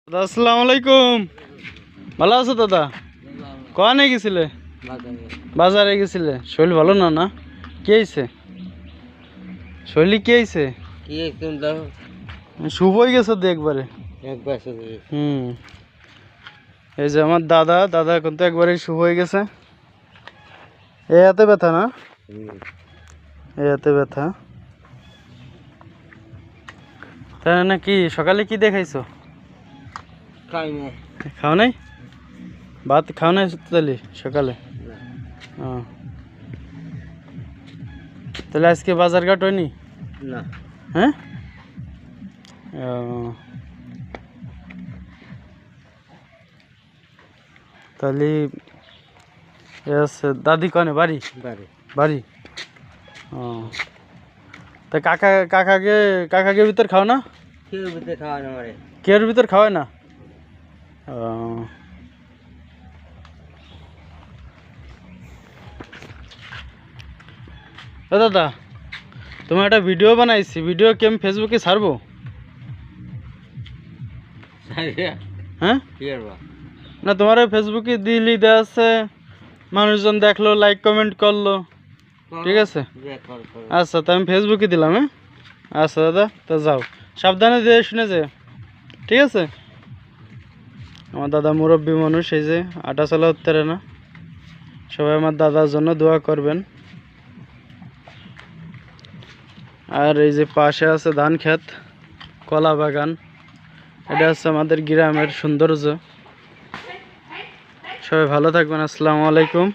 দাদা আসসালামু আলাইকুম। ভালো আছো দাদা? কনে গেছিলে? বাজারে গেছিলে। শরীর ভালো না? না কি হয়েছে? শরীর কি হয়েছে? শুভ হয়ে গেছে তো একবারে। এই যে আমার দাদা দাদা এখন তো একবারে শুভ হয়ে গেছে। এই হাতে ব্যথা না? এই হাতে ব্যথা। তাই না? কি সকালে কি দেখাইছো? খাও নাই? ভাত খাও নাই তাহলে সকালে? তাহলে আজকে বাজার ঘাট হয়নি? না। হ্যাঁ, তাহলে দাদি কনে বাড়ি? বাড়ি। ও, তা কাকাকে ভিতর খাও না? কেউর ভিতর খাওয়ায় না? ও, দাদা তোমার একটা ভিডিও বানাইছি, ভিডিও কি আমি ফেসবুকে ছাড়বো? হ্যাঁ না, তোমার ফেসবুকে দিলি দেওয়া আছে, মানুষজন দেখলো, লাইক কমেন্ট করলো, ঠিক আছে? আচ্ছা, তো আমি ফেসবুকে দিলাম। হ্যাঁ আচ্ছা দাদা, তা যাও, সাবধানে দিয়ে শুনে যে, ঠিক আছে? আমার দাদা মুরব্বী মানুষ, এই যে আটা চলা উঠতে না। সবাই আমার দাদার জন্য দোয়া করবেন। আর এই যে পাশে আছে ধান ক্ষেত, কলা বাগান, এটা হচ্ছে আমাদের গ্রামের সৌন্দর্য। সবাই ভালো থাকবেন। আসসালামু আলাইকুম।